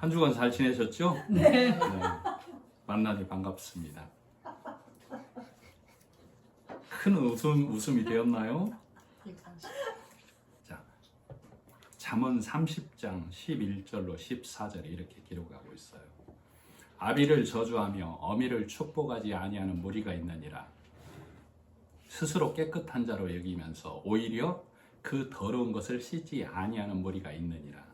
한 주간 잘 지내셨죠? 네. 네. 만나니 반갑습니다. 큰 웃음이 되었나요? 자, 잠언 30장 11절로 14절에 이렇게 기록하고 있어요. 아비를 저주하며 어미를 축복하지 아니하는 무리가 있느니라. 스스로 깨끗한 자로 여기면서 오히려 그 더러운 것을 씻지 아니하는 무리가 있느니라.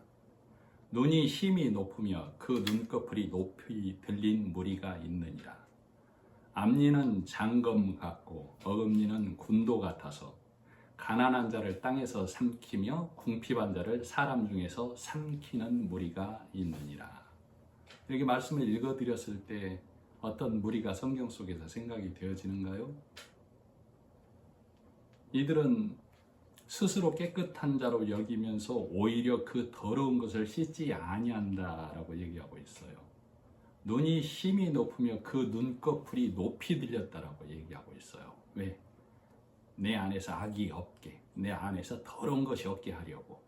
눈이 힘이 높으며 그 눈꺼풀이 높이 들린 무리가 있느니라. 앞니는 장검 같고 어금니는 군도 같아서 가난한 자를 땅에서 삼키며 궁핍한 자를 사람 중에서 삼키는 무리가 있느니라. 이렇게 말씀을 읽어드렸을 때 어떤 무리가 성경 속에서 생각이 되어지는가요? 이들은 스스로 깨끗한 자로 여기면서 오히려 그 더러운 것을 씻지 아니한다라고 얘기하고 있어요. 눈이 힘이 높으며 그 눈꺼풀이 높이 들렸다라고 얘기하고 있어요. 왜? 내 안에서 악이 없게, 내 안에서 더러운 것이 없게 하려고.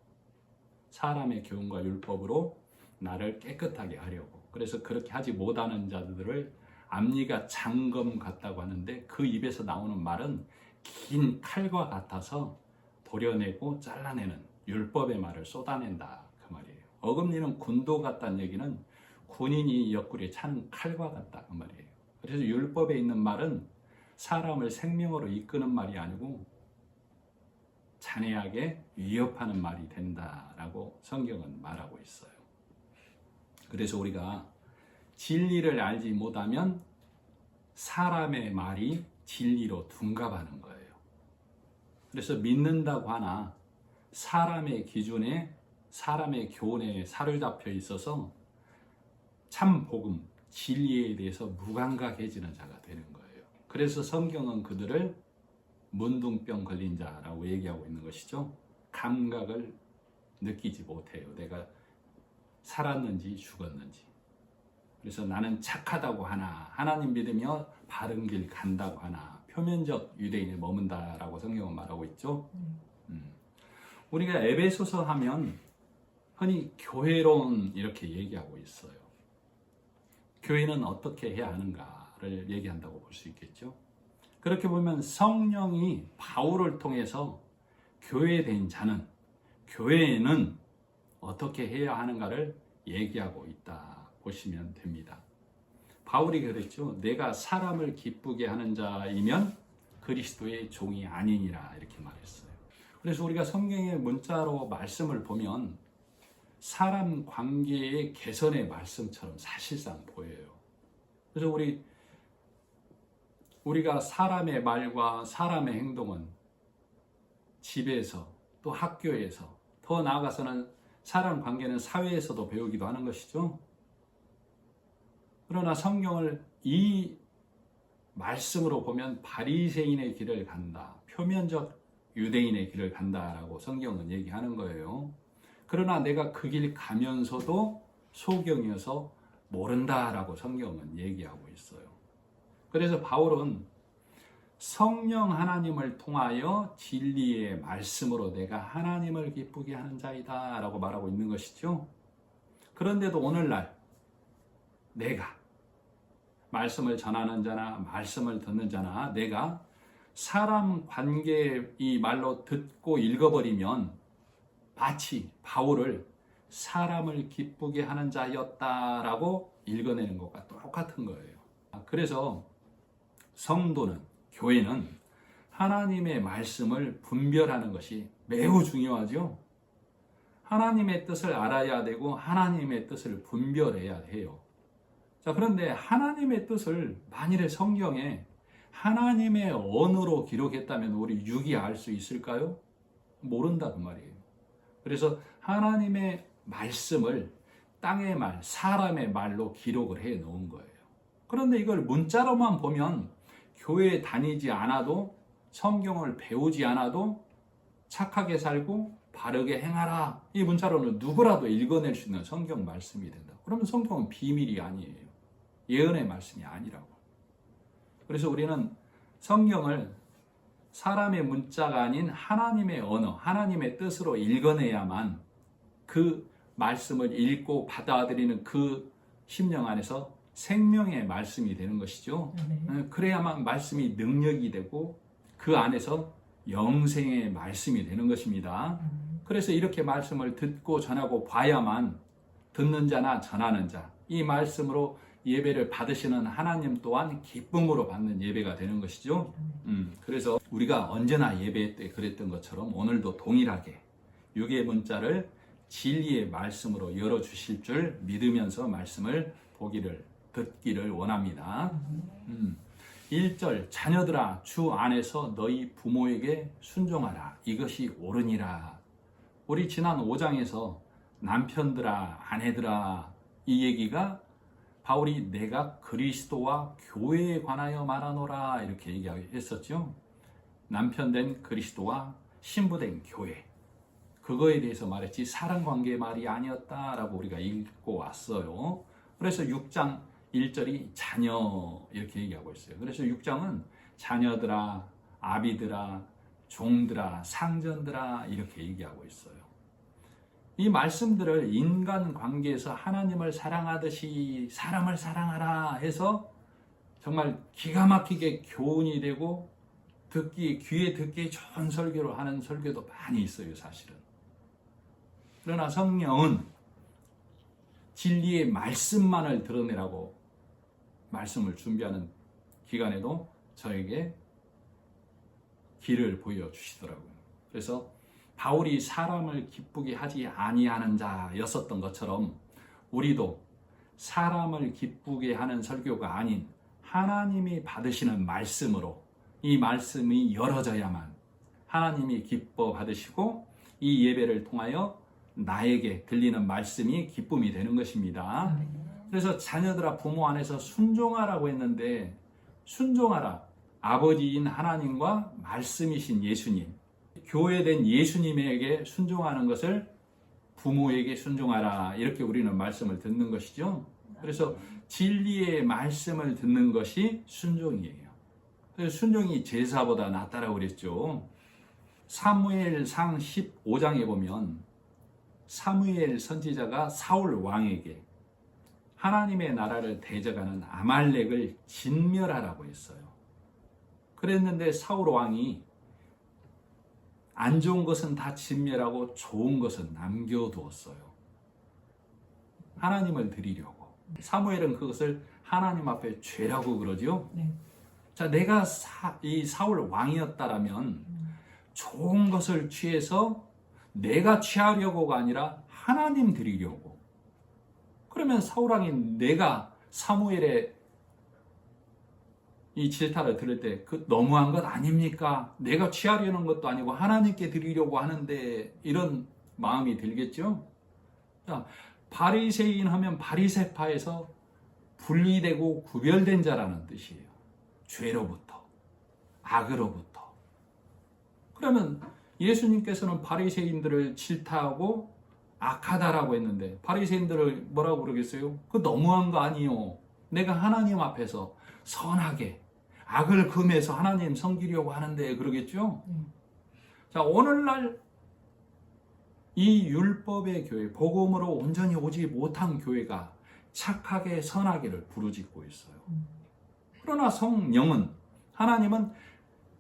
사람의 교훈과 율법으로 나를 깨끗하게 하려고. 그래서 그렇게 하지 못하는 자들을 앞니가 장검 같다고 하는데 그 입에서 나오는 말은 긴 칼과 같아서 도려내고 잘라내는 율법의 말을 쏟아낸다 그 말이에요. 어금니는 군도 같다는 얘기는 군인이 옆구리에 찬 칼과 같다 그 말이에요. 그래서 율법에 있는 말은 사람을 생명으로 이끄는 말이 아니고 잔인하게 위협하는 말이 된다라고 성경은 말하고 있어요. 그래서 우리가 진리를 알지 못하면 사람의 말이 진리로 둔갑하는 거예요. 그래서 믿는다고 하나 사람의 기준에 사람의 교훈에 사로잡혀 있어서 참 복음, 진리에 대해서 무감각해지는 자가 되는 거예요. 그래서 성경은 그들을 문둥병 걸린 자라고 얘기하고 있는 것이죠. 감각을 느끼지 못해요. 내가 살았는지 죽었는지. 그래서 나는 착하다고 하나, 하나님 믿으며 바른 길 간다고 하나, 표면적 유대인에 머문다라고 성경은 말하고 있죠. 우리가 에베소서 하면 흔히 교회론 이렇게 얘기하고 있어요. 교회는 어떻게 해야 하는가를 얘기한다고 볼 수 있겠죠. 그렇게 보면 성령이 바울을 통해서 교회된 자는, 교회는 어떻게 해야 하는가를 얘기하고 있다 보시면 됩니다. 바울이 그랬죠. 내가 사람을 기쁘게 하는 자이면 그리스도의 종이 아니니라 이렇게 말했어요. 그래서 우리가 성경의 문자로 말씀을 보면 사람 관계의 개선의 말씀처럼 사실상 보여요. 그래서 우리가 사람의 말과 사람의 행동은 집에서 또 학교에서 더 나아가서는 사람 관계는 사회에서도 배우기도 하는 것이죠. 그러나 성경을 이 말씀으로 보면 바리새인의 길을 간다, 표면적 유대인의 길을 간다라고 성경은 얘기하는 거예요. 그러나 내가 그 길 가면서도 소경이어서 모른다라고 성경은 얘기하고 있어요. 그래서 바울은 성령 하나님을 통하여 진리의 말씀으로 내가 하나님을 기쁘게 하는 자이다 라고 말하고 있는 것이죠. 그런데도 오늘날 내가 말씀을 전하는 자나 말씀을 듣는 자나 내가 사람 관계 이 말로 듣고 읽어버리면 마치 바울을 사람을 기쁘게 하는 자였다라고 읽어내는 것과 똑같은 거예요. 그래서 성도는, 교회는 하나님의 말씀을 분별하는 것이 매우 중요하죠. 하나님의 뜻을 알아야 되고 하나님의 뜻을 분별해야 해요. 자, 그런데 하나님의 뜻을 만일에 성경에 하나님의 언어로 기록했다면 우리 육이 알 수 있을까요? 모른다 그 말이에요. 그래서 하나님의 말씀을 땅의 말, 사람의 말로 기록을 해 놓은 거예요. 그런데 이걸 문자로만 보면 교회에 다니지 않아도 성경을 배우지 않아도 착하게 살고 바르게 행하라. 이 문자로는 누구라도 읽어낼 수 있는 성경 말씀이 된다. 그러면 성경은 비밀이 아니에요. 예언의 말씀이 아니라고. 그래서 우리는 성경을 사람의 문자가 아닌 하나님의 언어, 하나님의 뜻으로 읽어내야만 그 말씀을 읽고 받아들이는 그 심령 안에서 생명의 말씀이 되는 것이죠. 그래야만 말씀이 능력이 되고 그 안에서 영생의 말씀이 되는 것입니다. 그래서 이렇게 말씀을 듣고 전하고 봐야만 듣는 자나 전하는 자, 이 말씀으로 예배를 받으시는 하나님 또한 기쁨으로 받는 예배가 되는 것이죠. 그래서 우리가 언제나 예배 때 그랬던 것처럼 오늘도 동일하게 육의 문자를 진리의 말씀으로 열어주실 줄 믿으면서 말씀을 듣기를 원합니다. 1절 자녀들아 주 안에서 너희 부모에게 순종하라 이것이 옳으니라. 우리 지난 5장에서 남편들아 아내들아 이 얘기가 바울이 내가 그리스도와 교회에 관하여 말하노라 이렇게 얘기했었죠. 남편된 그리스도와 신부된 교회, 그거에 대해서 말했지 사랑관계의 말이 아니었다라고 우리가 읽고 왔어요. 그래서 6장 1절이 자녀 이렇게 얘기하고 있어요. 그래서 6장은 자녀들아, 아비들아, 종들아, 상전들아 이렇게 얘기하고 있어요. 이 말씀들을 인간관계에서 하나님을 사랑하듯이 사람을 사랑하라 해서 정말 기가 막히게 교훈이 되고 귀에 듣기 좋은 설교를 하는 설교도 많이 있어요, 사실은. 그러나 성령은 진리의 말씀만을 드러내라고 말씀을 준비하는 기간에도 저에게 길을 보여주시더라고요. 그래서 바울이 사람을 기쁘게 하지 아니하는 자였었던 것처럼 우리도 사람을 기쁘게 하는 설교가 아닌 하나님이 받으시는 말씀으로 이 말씀이 열어져야만 하나님이 기뻐 받으시고 이 예배를 통하여 나에게 들리는 말씀이 기쁨이 되는 것입니다. 그래서 자녀들아 부모 안에서 순종하라고 했는데 순종하라. 아버지인 하나님과 말씀이신 예수님, 교회된 예수님에게 순종하는 것을 부모에게 순종하라. 이렇게 우리는 말씀을 듣는 것이죠. 그래서 진리의 말씀을 듣는 것이 순종이에요. 그래서 순종이 제사보다 낫다라고 그랬죠. 사무엘상 15장에 보면 사무엘 선지자가 사울 왕에게 하나님의 나라를 대적하는 아말렉을 진멸하라고 했어요. 그랬는데 사울 왕이 안 좋은 것은 다 진멸하고 좋은 것은 남겨두었어요. 하나님을 드리려고. 사무엘은 그것을 하나님 앞에 죄라고 그러죠. 자, 내가 이 사울 왕이었다라면 좋은 것을 취해서 내가 취하려고가 아니라 하나님 드리려고. 그러면 사울 왕이 내가 사무엘의 이 질타를 들을 때 그 너무한 것 아닙니까? 내가 취하려는 것도 아니고 하나님께 드리려고 하는데 이런 마음이 들겠죠? 자, 바리새인 하면 바리새파에서 분리되고 구별된 자라는 뜻이에요. 죄로부터, 악으로부터. 그러면 예수님께서는 바리새인들을 질타하고 악하다라고 했는데 바리새인들을 뭐라고 그러겠어요? 그 너무한 거 아니요. 내가 하나님 앞에서 선하게 악을 금해서 하나님 섬기려고 하는데 그러겠죠? 자, 오늘날 이 율법의 교회, 복음으로 온전히 오지 못한 교회가 착하게 선하게를 부르짖고 있어요. 그러나 성령은 하나님은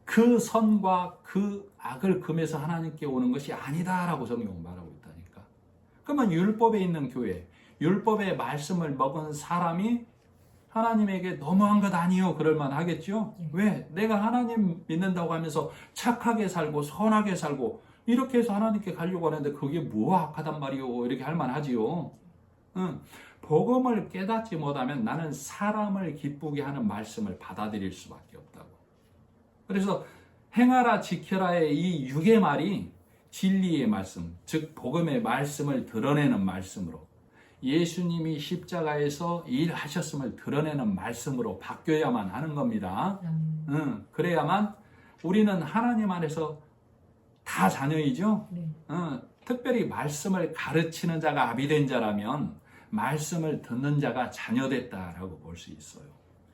그 선과 그 악을 금해서 하나님께 오는 것이 아니다라고 성경은 말하고 있다니까. 그러면 율법에 있는 교회, 율법의 말씀을 먹은 사람이 하나님에게 너무한 것 아니요 그럴만 하겠죠? 왜? 내가 하나님 믿는다고 하면서 착하게 살고 선하게 살고 이렇게 해서 하나님께 가려고 하는데 그게 뭐 악하단 말이요 이렇게 할 만하지요. 복음을 깨닫지 못하면 나는 사람을 기쁘게 하는 말씀을 받아들일 수밖에 없다고. 그래서 행하라 지켜라의 이 육의 말이 진리의 말씀, 즉 복음의 말씀을 드러내는 말씀으로 예수님이 십자가에서 일하셨음을 드러내는 말씀으로 바뀌어야만 하는 겁니다. 그래야만 우리는 하나님 안에서 다 자녀이죠. 특별히 말씀을 가르치는 자가 아비된 자라면 말씀을 듣는 자가 자녀됐다라고 볼 수 있어요.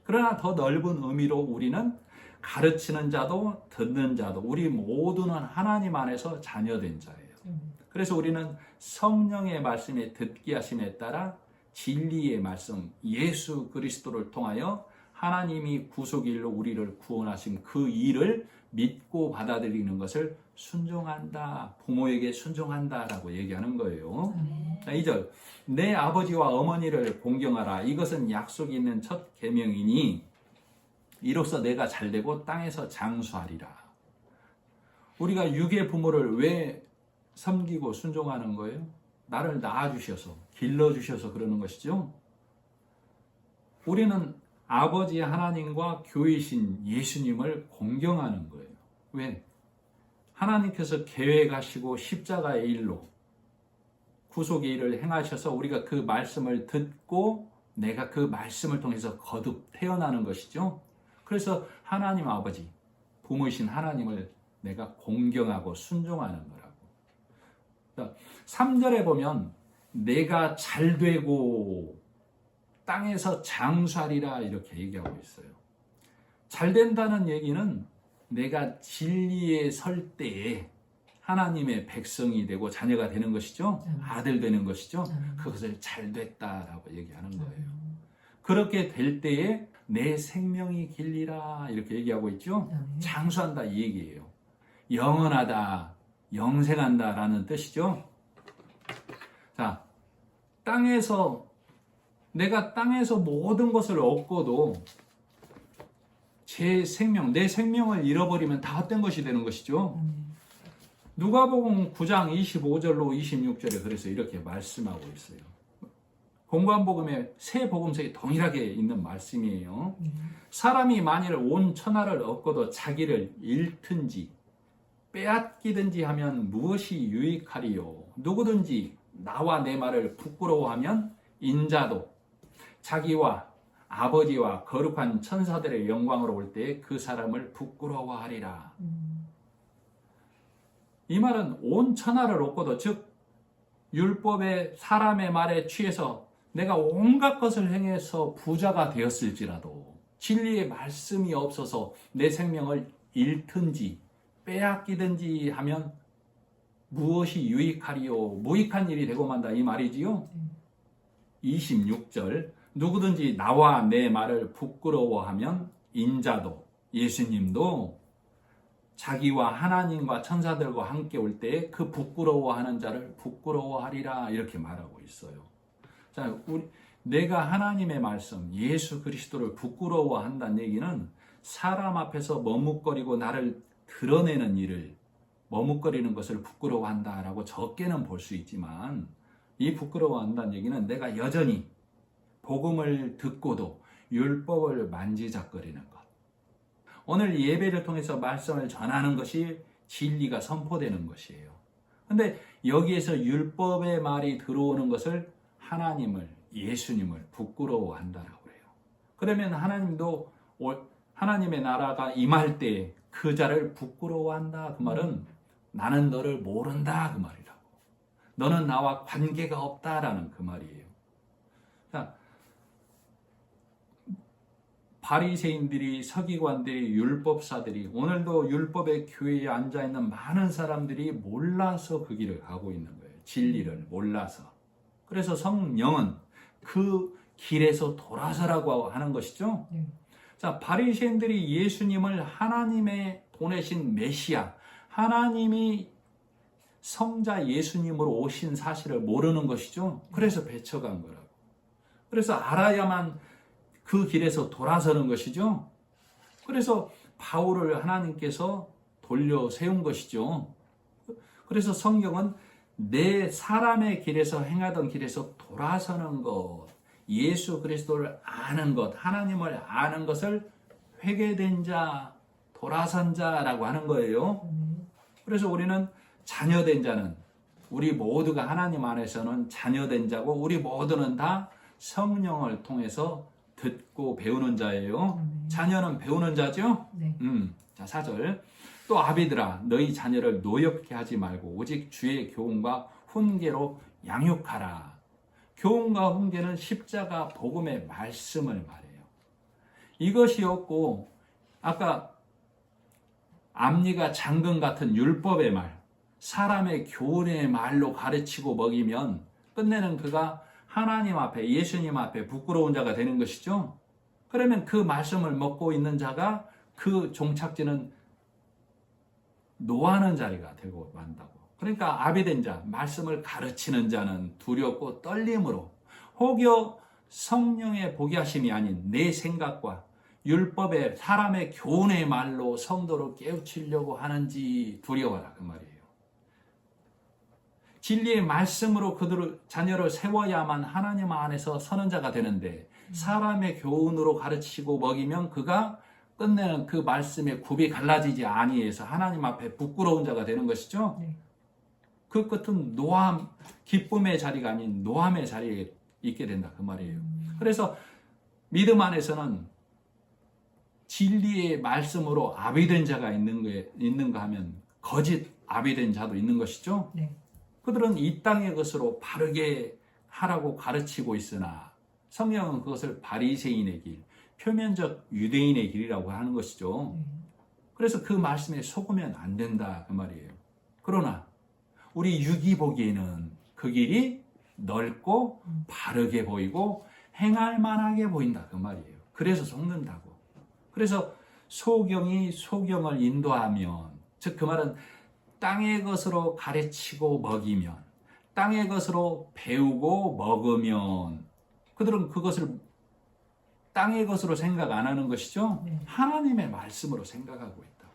그러나 더 넓은 의미로 우리는 가르치는 자도 듣는 자도 우리 모두는 하나님 안에서 자녀된 자예요. 그래서 우리는 성령의 말씀에 듣게 하심에 따라 진리의 말씀, 예수 그리스도를 통하여 하나님이 구속일로 우리를 구원하신 그 일을 믿고 받아들이는 것을 순종한다. 부모에게 순종한다라고 얘기하는 거예요. 자, 2절. 내 아버지와 어머니를 공경하라. 이것은 약속이 있는 첫 계명이니 이로써 내가 잘되고 땅에서 장수하리라. 우리가 육의 부모를 왜 섬기고 순종하는 거예요? 나를 낳아주셔서, 길러주셔서 그러는 것이죠. 우리는 아버지 하나님과 교회이신 예수님을 공경하는 거예요. 왜? 하나님께서 계획하시고 십자가의 일로 구속의 일을 행하셔서 우리가 그 말씀을 듣고 내가 그 말씀을 통해서 거듭 태어나는 것이죠. 그래서 하나님 아버지, 부모이신 하나님을 내가 공경하고 순종하는 거라고. 3절에 보면 내가 잘되고 땅에서 장수하리라 이렇게 얘기하고 있어요. 잘된다는 얘기는 내가 진리에 설 때에 하나님의 백성이 되고 자녀가 되는 것이죠. 아들 되는 것이죠. 그것을 잘됐다라고 얘기하는 거예요. 그렇게 될 때에 내 생명이 길리라 이렇게 얘기하고 있죠. 장수한다 이 얘기예요. 영원하다, 영생한다라는 뜻이죠. 자, 내가 땅에서 모든 것을 얻고도 내 생명을 잃어버리면 다 헛된 것이 되는 것이죠. 누가복음 9장 25절로 26절에 그래서 이렇게 말씀하고 있어요. 공관복음의 세 복음서에 동일하게 있는 말씀이에요. 사람이 만일 온 천하를 얻고도 자기를 잃든지 빼앗기든지 하면 무엇이 유익하리요? 누구든지 나와 내 말을 부끄러워하면 인자도 자기와 아버지와 거룩한 천사들의 영광으로 올 때에 그 사람을 부끄러워하리라. 이 말은 온 천하를 얻고도 즉 율법의 사람의 말에 취해서 내가 온갖 것을 행해서 부자가 되었을지라도 진리의 말씀이 없어서 내 생명을 잃든지 빼앗기든지 하면 무엇이 유익하리요? 무익한 일이 되고 만다 이 말이지요. 26절 누구든지 나와 내 말을 부끄러워하면 인자도 예수님도 자기와 하나님과 천사들과 함께 올 때에 그 부끄러워하는 자를 부끄러워하리라 이렇게 말하고 있어요. 자, 내가 하나님의 말씀 예수 그리스도를 부끄러워한다는 얘기는 사람 앞에서 머뭇거리고 나를 드러내는 일을 머뭇거리는 것을 부끄러워한다라고 적게는 볼 수 있지만 이 부끄러워한다는 얘기는 내가 여전히 복음을 듣고도 율법을 만지작거리는 것. 오늘 예배를 통해서 말씀을 전하는 것이 진리가 선포되는 것이에요. 근데 여기에서 율법의 말이 들어오는 것을 하나님을, 예수님을 부끄러워한다라고 해요. 그러면 하나님도 하나님의 나라가 임할 때 그 자를 부끄러워한다. 그 말은 나는 너를 모른다. 그 말이라고. 너는 나와 관계가 없다라는 그 말이에요. 자, 바리새인들이, 서기관들이, 율법사들이, 오늘도 율법의 교회에 앉아있는 많은 사람들이 몰라서 그 길을 가고 있는 거예요. 진리를 몰라서. 그래서 성령은 그 길에서 돌아서라고 하는 것이죠. 자, 바리새인들이 예수님을 하나님의 보내신 메시아, 하나님이 성자 예수님으로 오신 사실을 모르는 것이죠. 그래서 배쳐간 거라고. 그래서 알아야만 그 길에서 돌아서는 것이죠. 그래서 바울을 하나님께서 돌려 세운 것이죠. 그래서 성경은 내 사람의 길에서 행하던 길에서 돌아서는 것, 예수 그리스도를 아는 것, 하나님을 아는 것을 회개된 자, 돌아선 자라고 하는 거예요. 그래서 우리는 자녀된 자는, 우리 모두가 하나님 안에서는 자녀된 자고 우리 모두는 다 성령을 통해서 듣고 배우는 자예요. 자녀는 배우는 자죠? 네. 자, 4절. 또 아비들아 너희 자녀를 노엽게 하지 말고 오직 주의 교훈과 훈계로 양육하라. 교훈과 훈계는 십자가 복음의 말씀을 말해요. 이것이 없고 아까 앞니가 장금 같은 율법의 말, 사람의 교훈의 말로 가르치고 먹이면 끝내는 그가 하나님 앞에, 예수님 앞에 부끄러운 자가 되는 것이죠. 그러면 그 말씀을 먹고 있는 자가 그 종착지는 노하는 자리가 되고 만다고. 그러니까 아비된 자, 말씀을 가르치는 자는 두렵고 떨림으로 혹여 성령의 보게 하심이 아닌 내 생각과 율법의 사람의 교훈의 말로 성도를 깨우치려고 하는지 두려워라 그 말이에요. 진리의 말씀으로 그들을 자녀를 세워야만 하나님 안에서 서는 자가 되는데 사람의 교훈으로 가르치고 먹이면 그가 끝내는 그 말씀의 굽이 갈라지지 아니해서 하나님 앞에 부끄러운 자가 되는 것이죠. 네. 그 끝은 노함, 기쁨의 자리가 아닌 노함의 자리에 있게 된다 그 말이에요. 그래서 믿음 안에서는 진리의 말씀으로 아비된 자가 있는가 하면 거짓 아비된 자도 있는 것이죠. 네. 그들은 이 땅의 것으로 바르게 하라고 가르치고 있으나 성경은 그것을 바리새인의 길, 표면적 유대인의 길이라고 하는 것이죠. 그래서 그 말씀에 속으면 안 된다 그 말이에요. 그러나 우리 육이 보기에는 그 길이 넓고 바르게 보이고 행할 만하게 보인다 그 말이에요. 그래서 속는다고. 그래서 소경이 소경을 인도하면, 즉 그 말은 땅의 것으로 가르치고 먹이면, 땅의 것으로 배우고 먹으면 그들은 그것을 땅의 것으로 생각 안 하는 것이죠. 하나님의 말씀으로 생각하고 있다.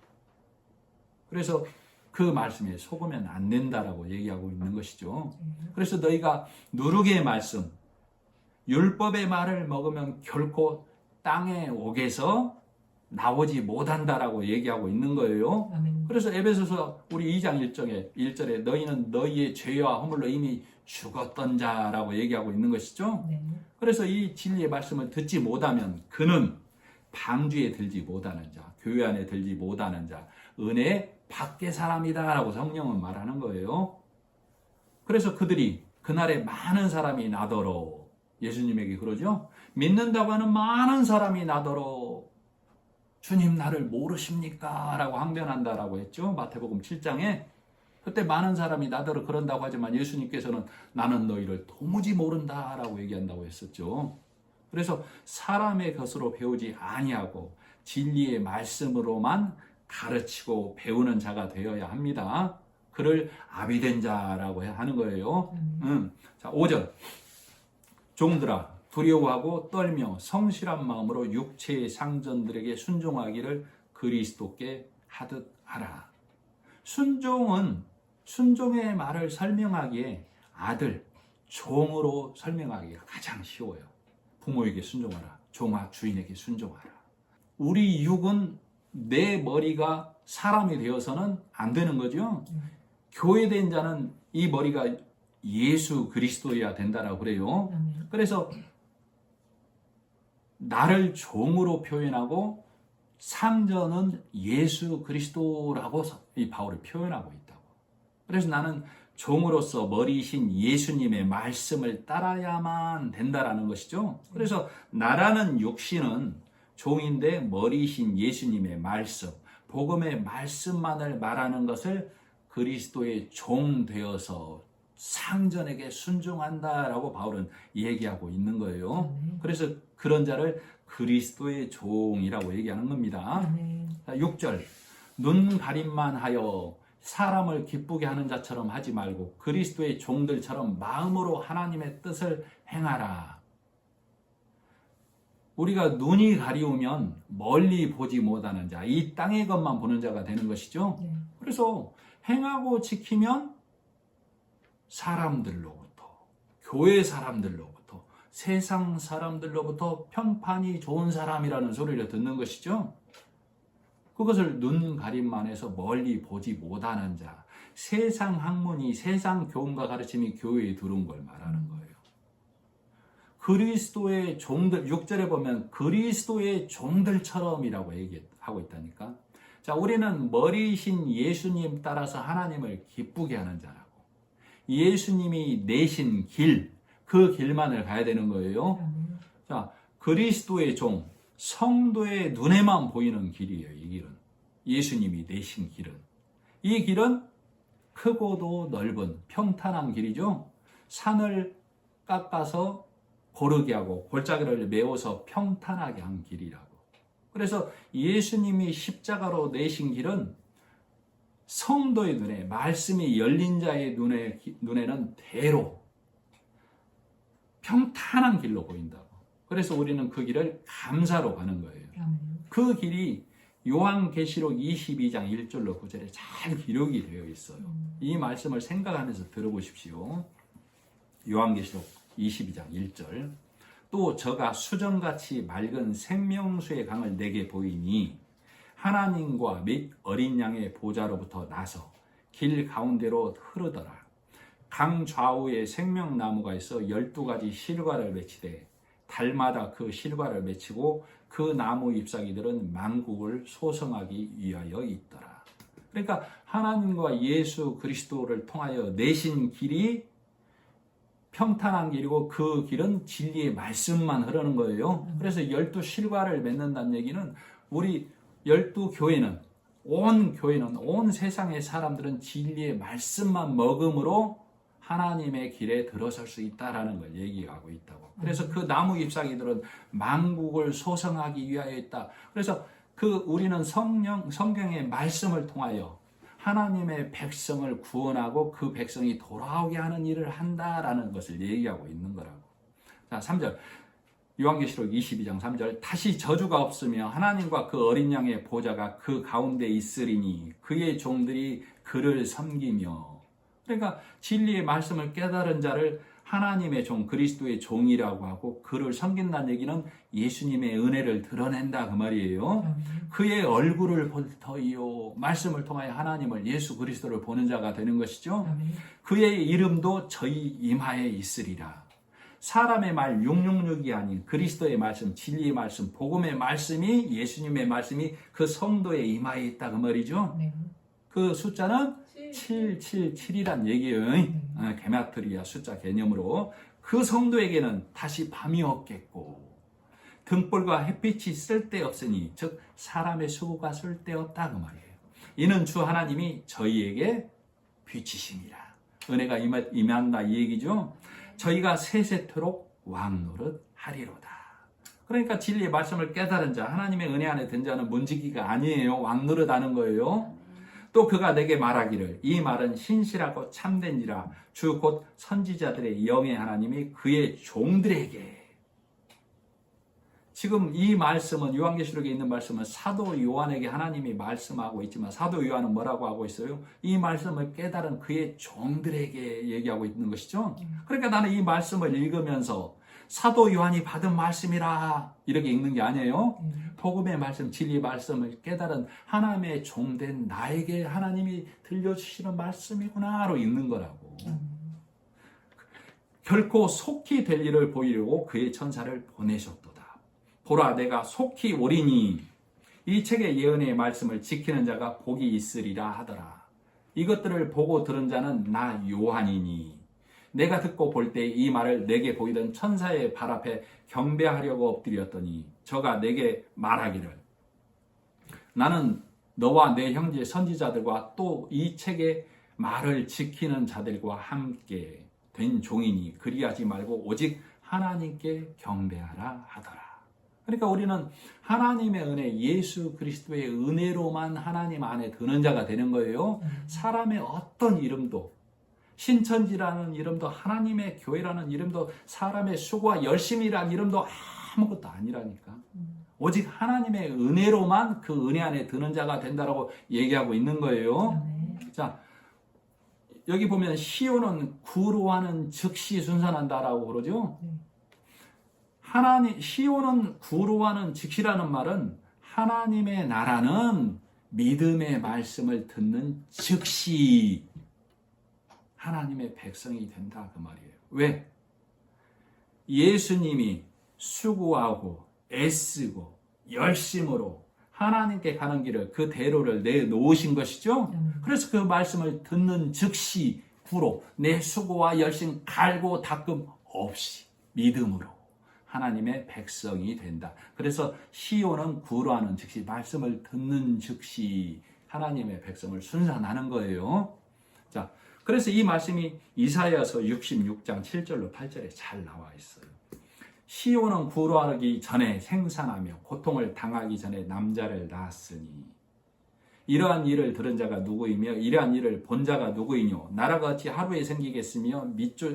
그래서 그 말씀에 속으면 안 된다라고 얘기하고 있는 것이죠. 그래서 너희가 누룩의 말씀, 율법의 말을 먹으면 결코 땅의 옥에서 나오지 못한다라고 얘기하고 있는 거예요. 아멘. 그래서 에베소서 우리 2장 1절에 너희는 너희의 죄와 허물로 이미 죽었던 자라고 얘기하고 있는 것이죠. 네. 그래서 이 진리의 말씀을 듣지 못하면 그는 방주에 들지 못하는 자, 교회 안에 들지 못하는 자, 은혜 밖의 사람이다라고 성령은 말하는 거예요. 그래서 그들이 그날에 많은 사람이 나더러, 예수님에게 그러죠. 믿는다고 하는 많은 사람이 나더러 주님 나를 모르십니까? 라고 항변한다라고 했죠. 마태복음 7장에. 그때 많은 사람이 나더러 그런다고 하지만 예수님께서는 나는 너희를 도무지 모른다라고 얘기한다고 했었죠. 그래서 사람의 것으로 배우지 아니하고 진리의 말씀으로만 가르치고 배우는 자가 되어야 합니다. 그를 아비된 자라고 하는 거예요. 자, 5절. 종들아 두려워하고 떨며 성실한 마음으로 육체의 상전들에게 순종하기를 그리스도께 하듯 하라. 순종의 말을 설명하기에 아들, 종으로 설명하기가 가장 쉬워요. 부모에게 순종하라. 종아 주인에게 순종하라. 우리 육은 내 머리가 사람이 되어서는 안 되는 거죠. 교회된 자는 이 머리가 예수 그리스도여야 된다라고 그래요. 그래서 나를 종으로 표현하고 상전은 예수 그리스도라고 이 바울이 표현하고 있다고. 그래서 나는 종으로서 머리이신 예수님의 말씀을 따라야만 된다라는 것이죠. 그래서 나라는 육신은 종인데 머리이신 예수님의 말씀, 복음의 말씀만을 말하는 것을 그리스도의 종 되어서 상전에게 순종한다라고 바울은 얘기하고 있는 거예요. 그래서 그런 자를 그리스도의 종이라고 얘기하는 겁니다. 6절. 눈 가림만 하여 사람을 기쁘게 하는 자처럼 하지 말고 그리스도의 종들처럼 마음으로 하나님의 뜻을 행하라. 우리가 눈이 가리우면 멀리 보지 못하는 자, 이 땅의 것만 보는 자가 되는 것이죠. 그래서 행하고 지키면 사람들로부터, 교회 사람들로부터, 세상 사람들로부터 평판이 좋은 사람이라는 소리를 듣는 것이죠. 그것을 눈 가림만 해서 멀리 보지 못하는 자, 세상 학문이, 세상 교훈과 가르침이 교회에 들어온 걸 말하는 거예요. 그리스도의 종들, 6절에 보면 그리스도의 종들처럼이라고 얘기하고 있다니까. 자, 우리는 머리이신 예수님 따라서 하나님을 기쁘게 하는 자라고. 예수님이 내신 길, 그 길만을 가야 되는 거예요. 자, 그리스도의 종, 성도의 눈에만 보이는 길이에요. 이 길은. 예수님이 내신 길은. 이 길은 크고도 넓은 평탄한 길이죠. 산을 깎아서 고르게 하고 골짜기를 메워서 평탄하게 한 길이라고. 그래서 예수님이 십자가로 내신 길은 성도의 눈에, 말씀이 열린 자의 눈에는 대로 평탄한 길로 보인다고. 그래서 우리는 그 길을 감사로 가는 거예요. 그 길이 요한계시록 22장 1절로 9절에 잘 기록이 되어 있어요. 이 말씀을 생각하면서 들어보십시오. 요한계시록 22장 1절. 또 저가 수정같이 맑은 생명수의 강을 내게 보이니 하나님과 및 어린 양의 보좌로부터 나서 길 가운데로 흐르더라. 강 좌우에 생명나무가 있어 12가지 실과를 맺히되 달마다 그 실과를 맺히고 그 나무 잎사귀들은 만국을 소성하기 위하여 있더라. 그러니까 하나님과 예수 그리스도를 통하여 내신 길이 평탄한 길이고 그 길은 진리의 말씀만 흐르는 거예요. 그래서 12실과를 맺는다는 얘기는 우리 12교회는 온 세상의 사람들은 진리의 말씀만 먹음으로 하나님의 길에 들어설 수 있다라는 걸 얘기하고 있다고. 그래서 그 나무 잎사귀들은 만국을 소성하기 위하여 있다. 그래서 우리는 성경의 말씀을 통하여 하나님의 백성을 구원하고 그 백성이 돌아오게 하는 일을 한다라는 것을 얘기하고 있는 거라고. 자, 3절. 요한계시록 22장 3절. 다시 저주가 없으며 하나님과 그 어린 양의 보좌가 그 가운데 있으리니 그의 종들이 그를 섬기며. 그러니까 진리의 말씀을 깨달은 자를 하나님의 종, 그리스도의 종이라고 하고 그를 섬긴다는 얘기는 예수님의 은혜를 드러낸다 그 말이에요. 그의 얼굴을 볼 터이요. 말씀을 통하여 하나님을, 예수 그리스도를 보는 자가 되는 것이죠. 그의 이름도 저희 이마에 있으리라. 사람의 말 666이 아닌 그리스도의 말씀, 진리의 말씀, 복음의 말씀이, 예수님의 말씀이 그 성도의 이마에 있다 그 말이죠. 그 숫자는 777이란 얘기예요. 게마트리아 숫자 개념으로. 그 성도에게는 다시 밤이 없겠고 등불과 햇빛이 쓸데없으니 즉 사람의 수고가 쓸데없다 그 말이에요. 이는 주 하나님이 저희에게 빛이심이라. 은혜가 임한다 이 얘기죠. 저희가 세세토록 왕노릇 하리로다. 그러니까 진리의 말씀을 깨달은 자, 하나님의 은혜 안에 든 자는 문지기가 아니에요. 왕노릇 하는 거예요. 또 그가 내게 말하기를 이 말은 신실하고 참된지라 주 곧 선지자들의 영의 하나님이 그의 종들에게. 지금 이 말씀은 요한계시록에 있는 말씀은 사도 요한에게 하나님이 말씀하고 있지만 사도 요한은 뭐라고 하고 있어요? 이 말씀을 깨달은 그의 종들에게 얘기하고 있는 것이죠. 그러니까 나는 이 말씀을 읽으면서 사도 요한이 받은 말씀이라 이렇게 읽는 게 아니에요. 복음의 말씀, 진리의 말씀을 깨달은 하나님의 종된 나에게 하나님이 들려주시는 말씀이구나로 읽는 거라고. 결코 속히 될 일을 보이려고 그의 천사를 보내셨도다. 보라 내가 속히 오리니 이 책의 예언의 말씀을 지키는 자가 복이 있으리라 하더라. 이것들을 보고 들은 자는 나 요한이니 내가 듣고 볼 때 이 말을 내게 보이던 천사의 발 앞에 경배하려고 엎드렸더니 저가 내게 말하기를 나는 너와 내 형제 선지자들과 또 이 책의 말을 지키는 자들과 함께 된 종이니 그리하지 말고 오직 하나님께 경배하라 하더라. 그러니까 우리는 하나님의 은혜, 예수 그리스도의 은혜로만 하나님 안에 드는 자가 되는 거예요. 사람의 어떤 이름도, 신천지라는 이름도, 하나님의 교회라는 이름도, 사람의 수고와 열심이라는 이름도 아무것도 아니라니까. 오직 하나님의 은혜로만 그 은혜 안에 드는 자가 된다라고 얘기하고 있는 거예요. 자, 여기 보면 시온은 구루하는 즉시 순산한다라고 그러죠. 시온은 구루하는 즉시라는 말은 하나님의 나라는 믿음의 말씀을 듣는 즉시 하나님의 백성이 된다 그 말이에요. 왜? 예수님이 수고하고 애쓰고 열심으로 하나님께 가는 길을 그 대로를 내놓으신 것이죠. 그래서 그 말씀을 듣는 즉시 구로 내 수고와 열심 갈고 닦음 없이 믿음으로 하나님의 백성이 된다. 그래서 시온은 구로하는 즉시 말씀을 듣는 즉시 하나님의 백성을 순산하는 거예요. 자, 그래서 이 말씀이 이사야서 66장 7절로 8절에 잘 나와 있어요. 시온은 구로하기 전에 생산하며 고통을 당하기 전에 남자를 낳았으니 이러한 일을 들은 자가 누구이며 이러한 일을 본 자가 누구이뇨? 나라가 어찌 하루에 생기겠으며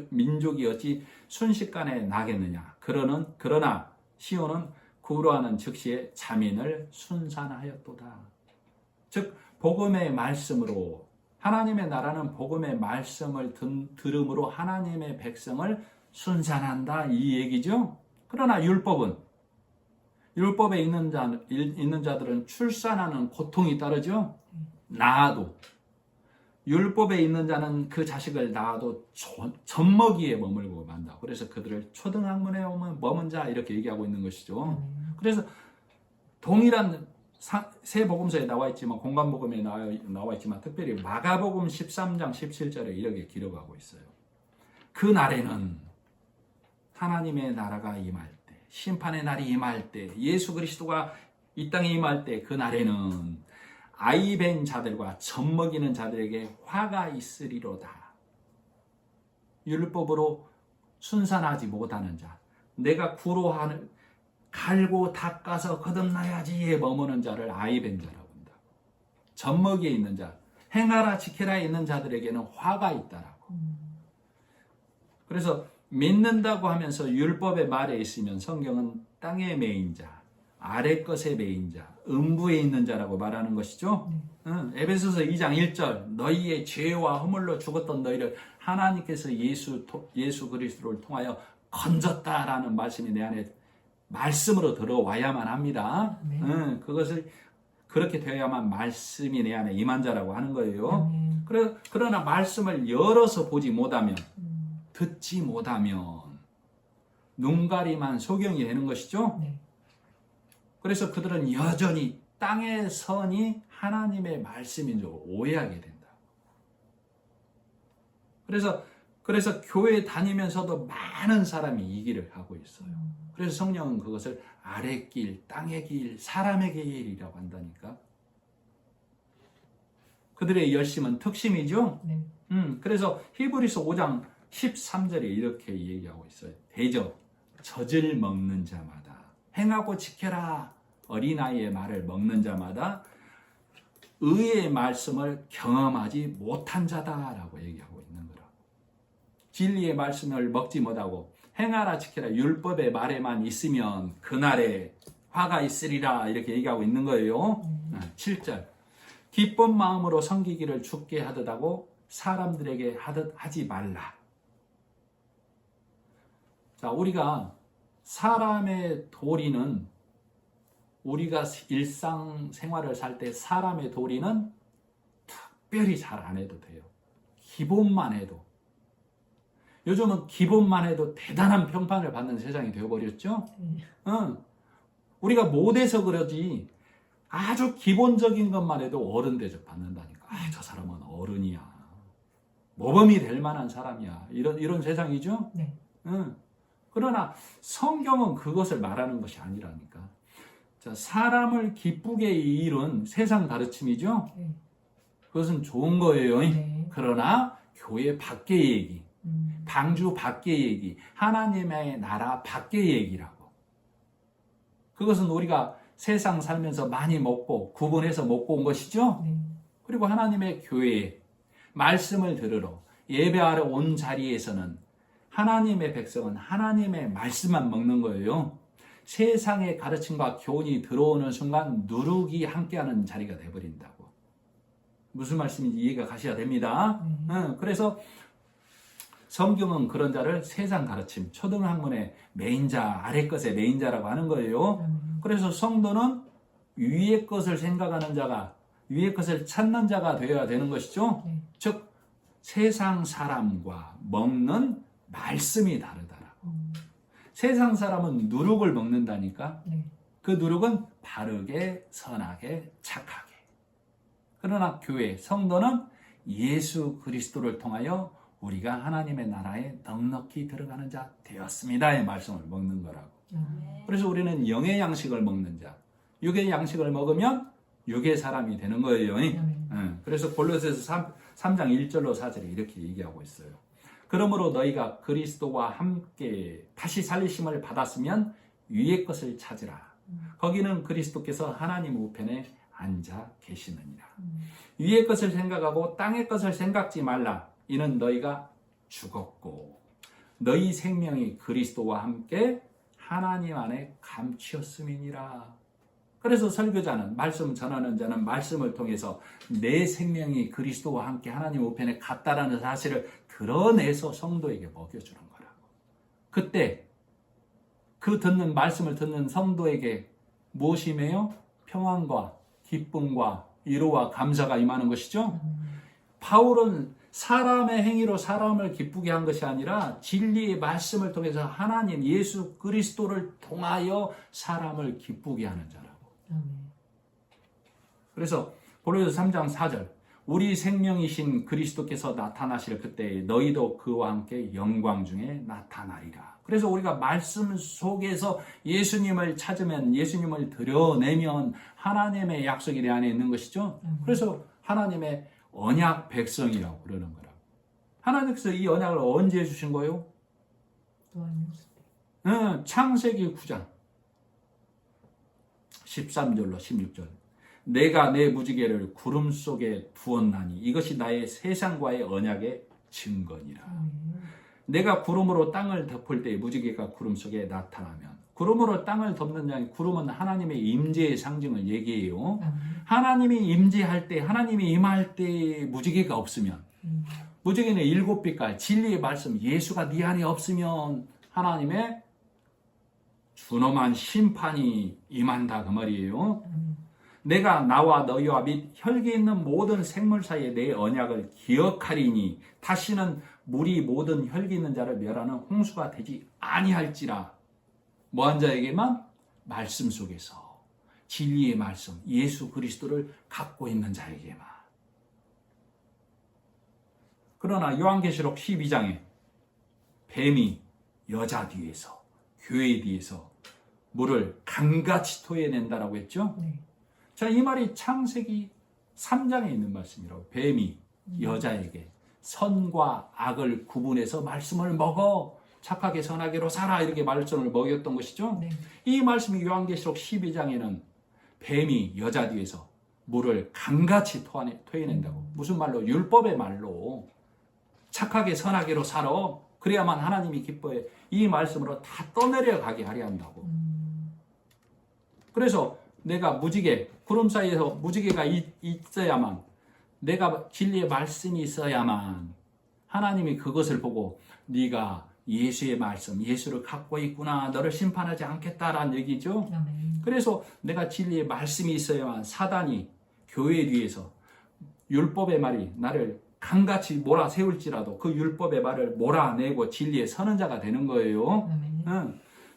민족이 어찌 순식간에 나겠느냐? 그러나 시온은 구로하는 즉시에 자민을 순산하였도다. 즉 복음의 말씀으로, 하나님의 나라는 복음의 말씀을 들음으로 하나님의 백성을 순산한다, 이 얘기죠. 그러나 율법에 있는 자들은 출산하는 고통이 따르죠. 낳아도, 율법에 있는 자는 그 자식을 낳아도 젖먹이에 머물고 만다. 그래서 그들을 초등학문에 머문 자, 이렇게 얘기하고 있는 것이죠. 그래서 동일한 세 복음서에 나와 있지만, 공관복음에 나와 있지만 특별히 마가복음 13장 17절에 이렇게 기록하고 있어요. 그 날에는 하나님의 나라가 임할 때, 심판의 날이 임할 때, 예수 그리스도가 이 땅에 임할 때, 그 날에는 아이벤 자들과 젖먹이는 자들에게 화가 있으리로다. 율법으로 순산하지 못하는 자, 내가 갈고 닦아서 거듭나야지에 머무는 자를 아이벤 자라고 한다. 젖먹이에 있는 자, 행하라 지켜라에 있는 자들에게는 화가 있다라고. 그래서 믿는다고 하면서 율법의 말에 있으면 성경은 땅에 매인 자, 아래 것에 매인 자, 음부에 있는 자라고 말하는 것이죠. 에베소서 2장 1절, 너희의 죄와 허물로 죽었던 너희를 하나님께서 예수 그리스도를 통하여 건졌다라는 말씀이 내 안에 말씀으로 들어와야만 합니다. 그것을 그렇게 되어야만 말씀이 내 안에 임한 자라고 하는 거예요. 그러나 말씀을 열어서 보지 못하면, 듣지 못하면 눈가리만 소경이 되는 것이죠. 그래서 그들은 여전히 땅의 선이 하나님의 말씀인 줄 오해하게 된다. 그래서 교회 다니면서도 많은 사람이 이 길을 가고 있어요. 그래서 성령은 그것을 아래 길, 땅의 길, 사람의 길이라고 한다니까. 그들의 열심은 특심이죠. 그래서 히브리서 5장 13절에 이렇게 얘기하고 있어요. 대저 젖을 먹는 자마다, 행하고 지켜라 어린아이의 말을 먹는 자마다 의의 말씀을 경험하지 못한 자다라고 얘기하고 있는 거라. 진리의 말씀을 먹지 못하고 행하라 지켜라 율법의 말에만 있으면 그날에 화가 있으리라, 이렇게 얘기하고 있는 거예요. 7절, 기쁜 마음으로 섬기기를 주께 하듯 하고 사람들에게 하듯 하지 말라. 자, 우리가 사람의 도리는, 우리가 일상생활을 살 때 사람의 도리는 특별히 잘 안 해도 돼요. 기본만 해도. 요즘은 기본만 해도 대단한 평판을 받는 세상이 되어버렸죠. 우리가 못해서 그러지 아주 기본적인 것만 해도 어른 대접 받는다니까. 저 사람은 어른이야, 모범이 될 만한 사람이야, 이런 세상이죠. 그러나 성경은 그것을 말하는 것이 아니라니까. 자, 사람을 기쁘게 이룬 세상 가르침이죠. 그것은 좋은 거예요. 그러나 교회 밖의 얘기, 방주 밖의 얘기, 하나님의 나라 밖의 얘기라고. 그것은 우리가 세상 살면서 많이 먹고 구분해서 먹고 온 것이죠. 그리고 하나님의 교회에 말씀을 들으러 예배하러 온 자리에서는 하나님의 백성은 하나님의 말씀만 먹는 거예요. 세상의 가르침과 교훈이 들어오는 순간 누룩이 함께하는 자리가 돼버린다고. 무슨 말씀인지 이해가 가셔야 됩니다. 그래서 성경은 그런 자를 세상 가르침, 초등학문의 메인자, 아래 것의 메인자라고 하는 거예요. 그래서 성도는 위의 것을 생각하는 자가, 위의 것을 찾는 자가 되어야 되는 것이죠. 즉 세상 사람과 먹는 말씀이 다르다라고. 세상 사람은 누룩을 먹는다니까. 그 누룩은 바르게, 선하게, 착하게. 그러나 교회, 성도는 예수 그리스도를 통하여 우리가 하나님의 나라에 넉넉히 들어가는 자 되었습니다의 말씀을 먹는 거라고. 그래서 우리는 영의 양식을 먹는 자, 육의 양식을 먹으면 육의 사람이 되는 거예요. 그래서 골로새서 3장 1절로 4절에 이렇게 얘기하고 있어요. 그러므로 너희가 그리스도와 함께 다시 살리심을 받았으면 위의 것을 찾으라. 거기는 그리스도께서 하나님 우편에 앉아 계시느니라. 위의 것을 생각하고 땅의 것을 생각지 말라. 이는 너희가 죽었고 너희 생명이 그리스도와 함께 하나님 안에 감추었음이니라. 그래서 설교자는, 말씀 전하는 자는 말씀을 통해서 내 생명이 그리스도와 함께 하나님 우편에 갔다라는 사실을 드러내서 성도에게 먹여주는 거라고. 그때 그 말씀을 듣는 성도에게 무엇이 임해요? 평안과 기쁨과 위로와 감사가 임하는 것이죠. 바울은 사람의 행위로 사람을 기쁘게 한 것이 아니라 진리의 말씀을 통해서 하나님 예수 그리스도를 통하여 사람을 기쁘게 하는 자라고. 그래서 고린도서 3장 4절, 우리 생명이신 그리스도께서 나타나실 그때 너희도 그와 함께 영광 중에 나타나리라. 그래서 우리가 말씀 속에서 예수님을 찾으면, 예수님을 드러내면 하나님의 약속이 내 안에 있는 것이죠. 그래서 하나님의 언약 백성이라고 그러는 거라고. 하나님께서 이 언약을 언제 주신 거예요? 창세기 9장 13절로 16절. 내가 내 무지개를 구름 속에 두었나니 이것이 나의 세상과의 언약의 증거니라. 내가 구름으로 땅을 덮을 때 무지개가 구름 속에 나타나면, 구름으로 땅을 덮는 자는, 구름은 하나님의 임재의 상징을 얘기해요. 하나님이 임재할 때, 하나님이 임할 때 무지개가 없으면, 무지개는 7빛깔 진리의 말씀 예수가 네 안에 없으면 하나님의 준엄한 심판이 임한다 그 말이에요. 내가 나와 너희와 및 혈기 있는 모든 생물 사이에 내 언약을 기억하리니 다시는 물이 모든 혈기 있는 자를 멸하는 홍수가 되지 아니할지라. 뭐한 자에게만? 말씀 속에서 진리의 말씀 예수 그리스도를 갖고 있는 자에게만. 그러나 요한계시록 12장에 뱀이 여자 뒤에서, 교회 뒤에서 물을 강같이 토해낸다라고 했죠. 자, 이 말이 창세기 3장에 있는 말씀이라고. 뱀이 여자에게 선과 악을 구분해서 말씀을 먹어 착하게 선하게로 살아, 이렇게 말씀을 먹였던 것이죠. 이 말씀이 요한계시록 12장에는 뱀이 여자 뒤에서 물을 강같이 토해낸다고. 무슨 말로? 율법의 말로 착하게 선하게로 살아, 그래야만 하나님이 기뻐해. 이 말씀으로 다 떠내려가게 하려 한다고. 그래서 내가 무지개, 구름 사이에서 무지개가 있어야만, 내가 진리의 말씀이 있어야만 하나님이 그것을 보고 네가 예수의 말씀, 예수를 갖고 있구나, 너를 심판하지 않겠다라는 얘기죠. 그래서 내가 진리의 말씀이 있어야만 사단이 교회 뒤에서 율법의 말이 나를 강같이 몰아세울지라도 그 율법의 말을 몰아내고 진리에 서는 자가 되는 거예요.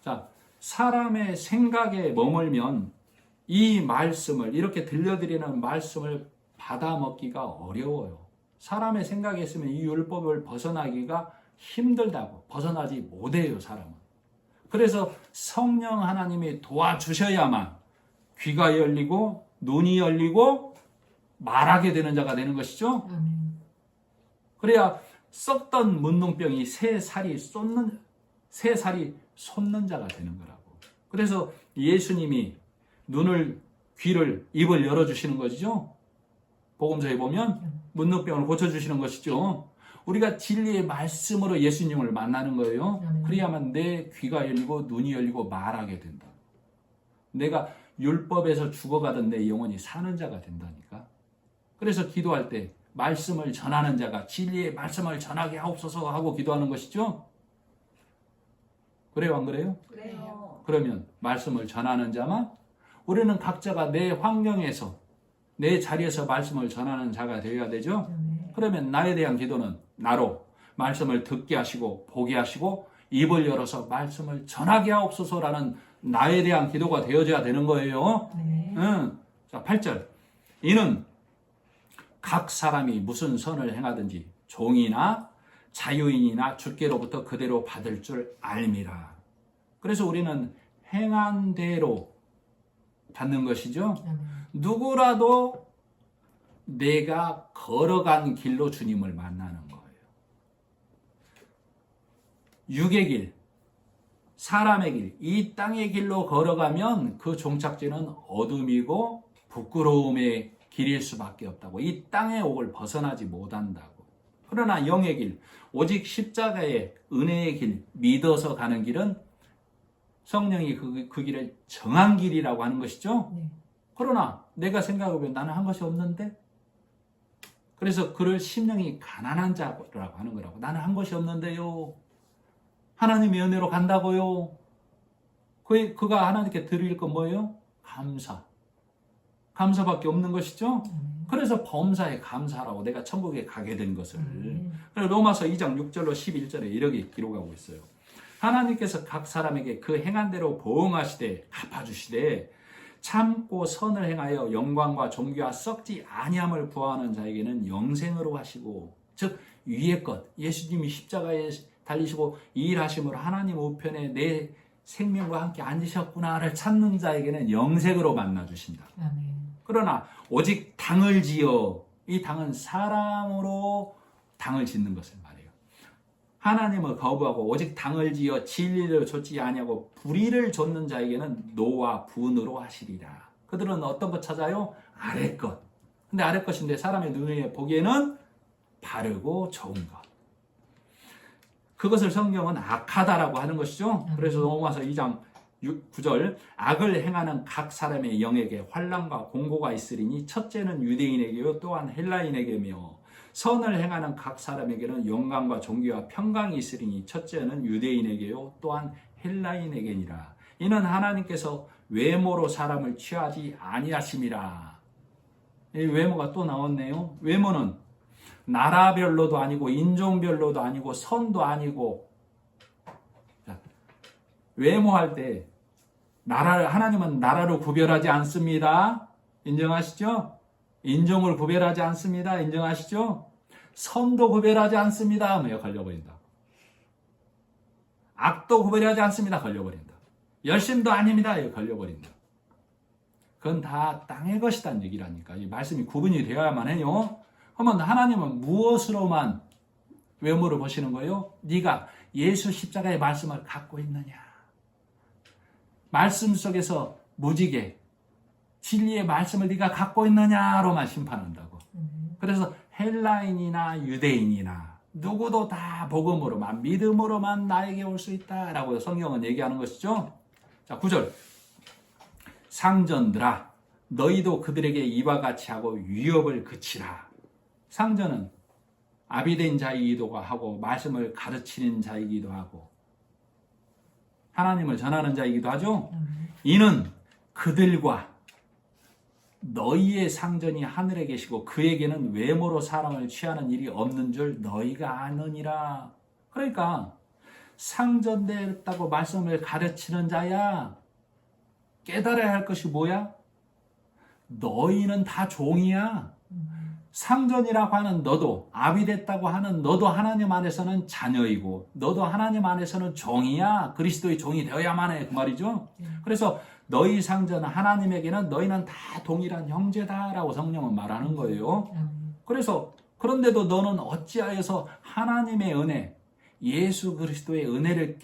자, 사람의 생각에 머물면 이 말씀을, 이렇게 들려드리는 말씀을 받아먹기가 어려워요. 사람의 생각에 있으면 이 율법을 벗어나기가 힘들다고. 벗어나지 못해요, 사람은. 그래서 성령 하나님이 도와주셔야만 귀가 열리고 눈이 열리고 말하게 되는 자가 되는 것이죠. 그래야 썩던 문둥병이 새 살이 솟는 자가 되는 거라고. 그래서 예수님이 눈을, 귀를, 입을 열어주시는 것이죠. 복음서에 보면 문둥병을 고쳐주시는 것이죠. 우리가 진리의 말씀으로 예수님을 만나는 거예요. 그래야만 내 귀가 열리고 눈이 열리고 말하게 된다. 내가 율법에서 죽어가던 내 영혼이 사는 자가 된다니까. 그래서 기도할 때 말씀을 전하는 자가 진리의 말씀을 전하게 하옵소서 하고 기도하는 것이죠. 그래요, 안 그래요? 그래요. 그러면 말씀을 전하는 자만, 우리는 각자가 내 환경에서, 내 자리에서 말씀을 전하는 자가 되어야 되죠. 그러면 나에 대한 기도는 나로 말씀을 듣게 하시고 보게 하시고 입을 열어서 말씀을 전하게 하옵소서라는 나에 대한 기도가 되어져야 되는 거예요. 자, 8절. 이는 각 사람이 무슨 선을 행하든지 종이나 자유인이나 주께로부터 그대로 받을 줄 알미라. 그래서 우리는 행한 대로 받는 것이죠. 누구라도 내가 걸어간 길로 주님을 만나는 거예요. 육의 길, 사람의 길, 이 땅의 길로 걸어가면 그 종착지는 어둠이고 부끄러움의 길일 수밖에 없다고. 이 땅의 옥을 벗어나지 못한다고. 그러나 영의 길, 오직 십자가의 은혜의 길, 믿어서 가는 길은 성령이 그 길을 정한 길이라고 하는 것이죠. 네. 그러나 내가 생각해보면 나는 한 것이 없는데, 그래서 그를 심령이 가난한 자라고 하는 거라고. 나는 한 것이 없는데요. 하나님의 은혜로 간다고요. 그가 하나님께 드릴 건 뭐예요? 감사. 감사밖에 없는 것이죠. 그래서 범사에 감사하라고 내가 천국에 가게 된 것을. 그래서 로마서 2장 6절로 11절에 이렇게 기록하고 있어요. 하나님께서 각 사람에게 그 행한 대로 보응하시되 갚아주시되 참고 선을 행하여 영광과 존귀와 썩지 아니함을 구하는 자에게는 영생으로 하시고, 즉 위의 것, 예수님이 십자가에 달리시고 이 일하심으로 하나님 우편에 내 생명과 함께 앉으셨구나를 찾는 자에게는 영생으로 만나주신다. 아멘. 그러나 오직 당을 지어, 이 당은 사람으로 당을 짓는 것을 말해요. 하나님을 거부하고 오직 당을 지어 진리를 좇지 아니하고 불의를 좇는 자에게는 노와 분으로 하시리라. 그들은 어떤 것 찾아요? 아래 것. 근데 아래 것인데 사람의 눈에 보기에는 바르고 좋은 것. 그것을 성경은 악하다라고 하는 것이죠. 그래서 로마서 2장 9절, 악을 행하는 각 사람의 영에게 환난과 공고가 있으리니 첫째는 유대인에게요 또한 헬라인에게며, 선을 행하는 각 사람에게는 영광과 존귀와 평강이 있으리니 첫째는 유대인에게요 또한 헬라인에게니라. 이는 하나님께서 외모로 사람을 취하지 아니하심이라. 이 외모가 또 나왔네요. 외모는 나라별로도 아니고 인종별로도 아니고 선도 아니고. 자, 외모할 때 하나님은 나라로 구별하지 않습니다. 인정하시죠? 인종을 구별하지 않습니다. 인정하시죠? 선도 구별하지 않습니다. 하면 걸려버린다. 악도 구별하지 않습니다. 걸려버린다. 열심도 아닙니다. 걸려버린다. 그건 다 땅의 것이란 얘기라니까. 이 말씀이 구분이 되어야만 해요. 그러면 하나님은 무엇으로만 외모를 보시는 거예요? 네가 예수 십자가의 말씀을 갖고 있느냐. 말씀 속에서 무지개, 진리의 말씀을 네가 갖고 있느냐로만 심판한다고. 그래서 헬라인이나 유대인이나 누구도 다 복음으로만, 믿음으로만 나에게 올 수 있다라고 성경은 얘기하는 것이죠. 자, 9절. 상전들아, 너희도 그들에게 이와 같이 하고 위협을 그치라. 상전은 아비된 자이기도 하고 말씀을 가르치는 자이기도 하고 하나님을 전하는 자이기도 하죠. 이는 그들과 너희의 상전이 하늘에 계시고 그에게는 외모로 사람을 취하는 일이 없는 줄 너희가 아느니라. 그러니까 상전되었다고 말씀을 가르치는 자야. 깨달아야 할 것이 뭐야? 너희는 다 종이야. 상전이라고 하는 너도, 아비됐다고 하는 너도 하나님 안에서는 자녀이고 너도 하나님 안에서는 종이야. 그리스도의 종이 되어야만 해. 그 말이죠. 그래서 너희 상전 하나님에게는 너희는 다 동일한 형제다라고 성령은 말하는 거예요. 그래서 그런데도 너는 어찌하여서 하나님의 은혜, 예수 그리스도의 은혜를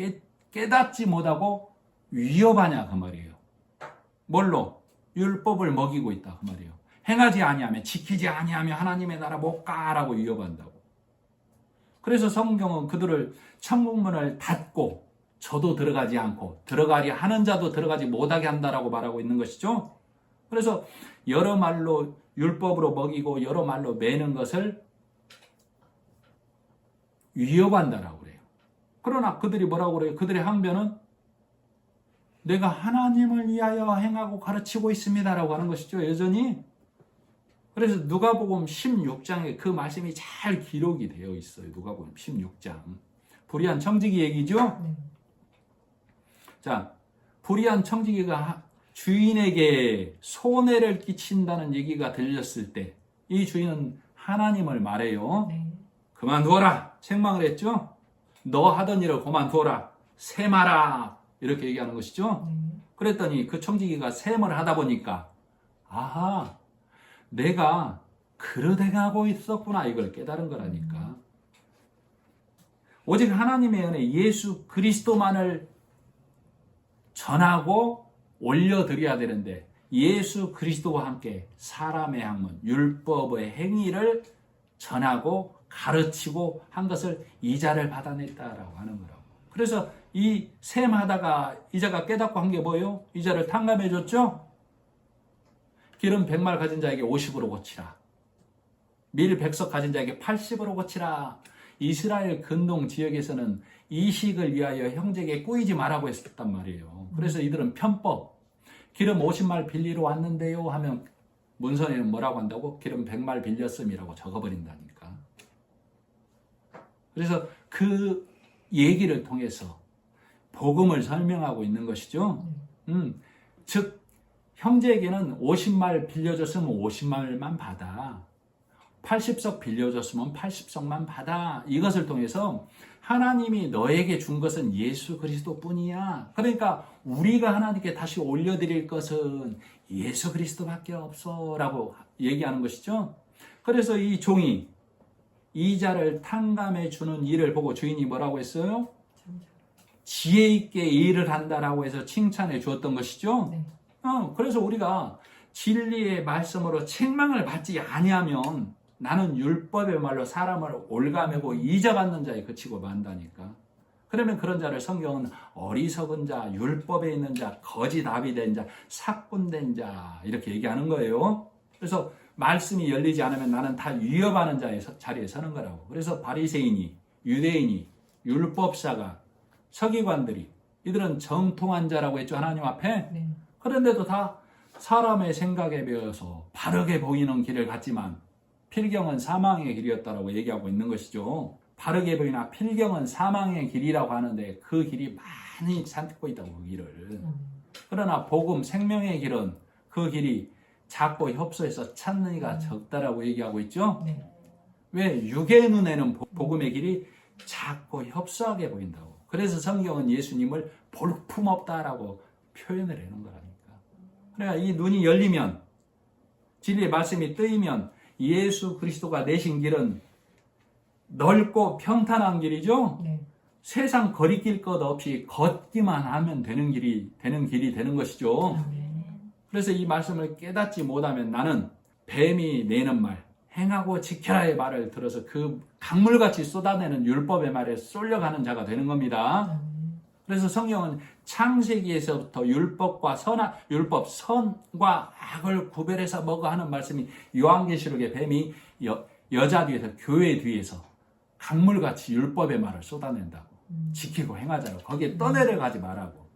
깨닫지 못하고 위협하냐 그 말이에요. 뭘로? 율법을 먹이고 있다 그 말이에요. 행하지 아니하면, 지키지 아니하면 하나님의 나라 못 가라고 위협한다고. 그래서 성경은 그들을 천국문을 닫고 저도 들어가지 않고 들어가리 하는 자도 들어가지 못하게 한다라고 말하고 있는 것이죠. 그래서 여러 말로 율법으로 먹이고 여러 말로 매는 것을 위협한다라고 그래요. 그러나 그들이 뭐라고 그래요? 그들의 항변은 내가 하나님을 위하여 행하고 가르치고 있습니다라고 하는 것이죠. 여전히. 그래서 누가복음 16장에 그 말씀이 잘 기록이 되어 있어요. 누가복음 16장. 불의한 청지기 얘기죠. 자, 불의한 청지기가 주인에게 손해를 끼친다는 얘기가 들렸을 때 이 주인은 하나님을 말해요. 그만두어라. 책망을 했죠. 너 하던 일을 그만두어라. 셈하라. 이렇게 얘기하는 것이죠. 그랬더니 그 청지기가 셈을 하다 보니까 아하, 내가 그릇 행하고 있었구나 이걸 깨달은 거라니까. 오직 하나님의 은혜 예수 그리스도만을 전하고 올려드려야 되는데 예수 그리스도와 함께 사람의 학문, 율법의 행위를 전하고 가르치고 한 것을 이자를 받아냈다라고 하는 거라고. 그래서 이 셈하다가 이자가 깨닫고 한 게 뭐예요? 이자를 탕감해 줬죠? 기름 100말 가진 자에게 50으로 고치라. 밀 100석 가진 자에게 80으로 고치라. 이스라엘 근동 지역에서는 이식을 위하여 형제에게 꾸이지 말라고 했었단 말이에요. 그래서 이들은 편법, 기름 50말 빌리러 왔는데요 하면 문서에는 뭐라고 한다고? 기름 100말 빌렸음이라고 적어버린다니까. 그래서 그 얘기를 통해서 복음을 설명하고 있는 것이죠. 즉 형제에게는 50말 빌려줬으면 50말만 받아. 80석 빌려줬으면 80석만 받아. 이것을 통해서 하나님이 너에게 준 것은 예수 그리스도 뿐이야. 그러니까 우리가 하나님께 다시 올려드릴 것은 예수 그리스도밖에 없어 라고 얘기하는 것이죠. 그래서 이 종이 이자를 탕감해 주는 일을 보고 주인이 뭐라고 했어요? 지혜 있게 일을 한다라고 해서 칭찬해 주었던 것이죠. 네. 그래서 우리가 진리의 말씀으로 책망을 받지 아니하면 나는 율법의 말로 사람을 올가매고 이자받는 자에 그치고 만다니까. 그러면 그런 자를 성경은 어리석은 자, 율법에 있는 자, 거짓 아비된 자, 삭군된 자 이렇게 얘기하는 거예요. 그래서 말씀이 열리지 않으면 나는 다 위협하는 자리에 서는 거라고. 그래서 바리새인이, 유대인이, 율법사가, 서기관들이 이들은 정통한 자라고 했죠. 하나님 앞에. 네. 그런데도 다 사람의 생각에 배어서 바르게 보이는 길을 갔지만 필경은 사망의 길이었다라고 얘기하고 있는 것이죠. 바르게 보이나 필경은 사망의 길이라고 하는데 그 길이 많이 찾고 있다고 그 길을. 그러나 복음 생명의 길은 그 길이 작고 협소해서 찾는 이가 적다라고 얘기하고 있죠. 네. 왜? 육의 눈에는 복음의 길이 작고 협소하게 보인다고. 그래서 성경은 예수님을 볼품없다라고 표현을 해놓은 거라니까. 그러니까 이 눈이 열리면 진리의 말씀이 뜨이면 예수 그리스도가 내신 길은 넓고 평탄한 길이죠. 네. 세상 거리낄 것 없이 걷기만 하면 되는 길이 되는 것이죠. 그래서 이 말씀을 깨닫지 못하면 나는 뱀이 내는 말, 행하고 지켜라의 말을 들어서 그 강물같이 쏟아내는 율법의 말에 쏠려가는 자가 되는 겁니다. 그래서 성경은 창세기에서부터 율법 선과 악을 구별해서 먹어 하는 말씀이 요한계시록의 뱀이 여자 뒤에서 교회 뒤에서 강물같이 율법의 말을 쏟아낸다고. 지키고 행하자고. 거기에 떠내려가지 말라고.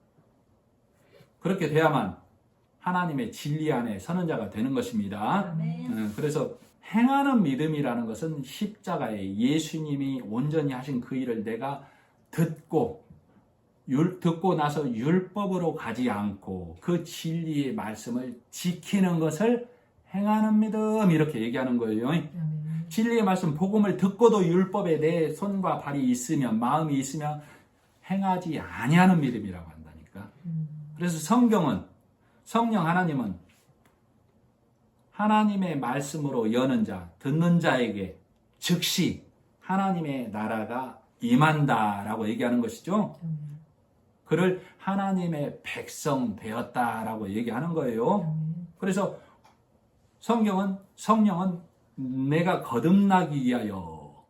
그렇게 돼야만 하나님의 진리 안에 서는 자가 되는 것입니다. 그래서 행하는 믿음이라는 것은 십자가에 예수님이 온전히 하신 그 일을 내가 듣고 나서 율법으로 가지 않고 그 진리의 말씀을 지키는 것을 행하는 믿음 이렇게 얘기하는 거예요. 진리의 말씀 복음을 듣고도 율법에 내 손과 발이 있으면 마음이 있으면 행하지 아니하는 믿음이라고 한다니까. 그래서 성령 하나님은 하나님의 말씀으로 여는 자, 듣는 자에게 즉시 하나님의 나라가 임한다라고 얘기하는 것이죠. 그를 하나님의 백성 되었다라고 얘기하는 거예요. 그래서 성령은 내가 거듭나기 위하여,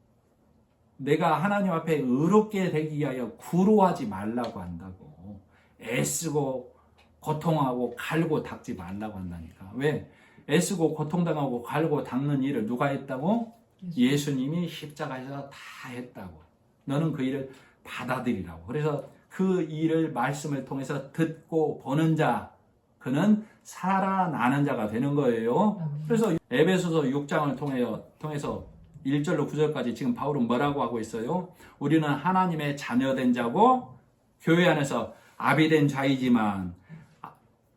내가 하나님 앞에 의롭게 되기 위하여 구로하지 말라고 한다고. 애쓰고 고통하고 갈고 닦지 말라고 한다니까. 왜? 애쓰고 고통당하고 갈고 닦는 일을 누가 했다고? 예수님이 십자가에서 다 했다고. 너는 그 일을 받아들이라고. 그래서 그 일을 말씀을 통해서 듣고 보는 자, 그는 살아나는 자가 되는 거예요. 그래서 에베소서 6장을 통해서 1절로 9절까지 지금 바울은 뭐라고 하고 있어요? 우리는 하나님의 자녀된 자고 교회 안에서 아비된 자이지만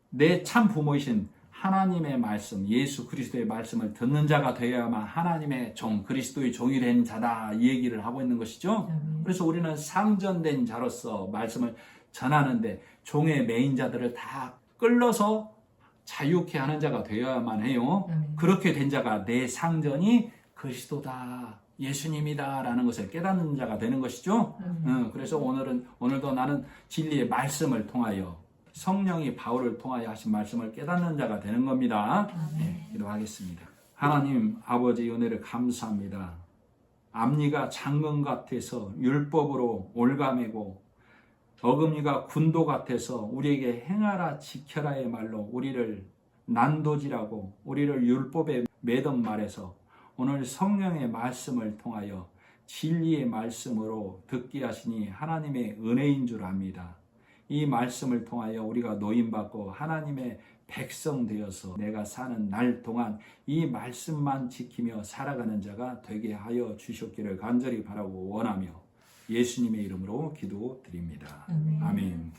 내 참 부모이신 하나님의 말씀, 예수 그리스도의 말씀을 듣는 자가 되어야만 하나님의 종, 그리스도의 종이 된 자다 이 얘기를 하고 있는 것이죠. 그래서 우리는 상전된 자로서 말씀을 전하는데 종의 메인 자들을 다 끌러서 자유케 하는 자가 되어야만 해요. 아멘. 그렇게 된 자가 내 상전이 그리스도다, 예수님이다 라는 것을 깨닫는 자가 되는 것이죠. 그래서 오늘도 나는 진리의 말씀을 통하여 성령이 바울을 통하여 하신 말씀을 깨닫는 자가 되는 겁니다. 네, 기도하겠습니다. 하나님 아버지 은혜를 감사합니다. 앞니가 장군 같아서 율법으로 올가매고 어금니가 군도 같아서 우리에게 행하라 지켜라의 말로 우리를 난도질하고 우리를 율법에 매던 말에서 오늘 성령의 말씀을 통하여 진리의 말씀으로 듣게 하시니 하나님의 은혜인 줄 압니다. 이 말씀을 통하여 우리가 노임받고 하나님의 백성 되어서 내가 사는 날 동안 이 말씀만 지키며 살아가는 자가 되게 하여 주셨기를 간절히 바라고 원하며 예수님의 이름으로 기도드립니다. 아멘. 아멘.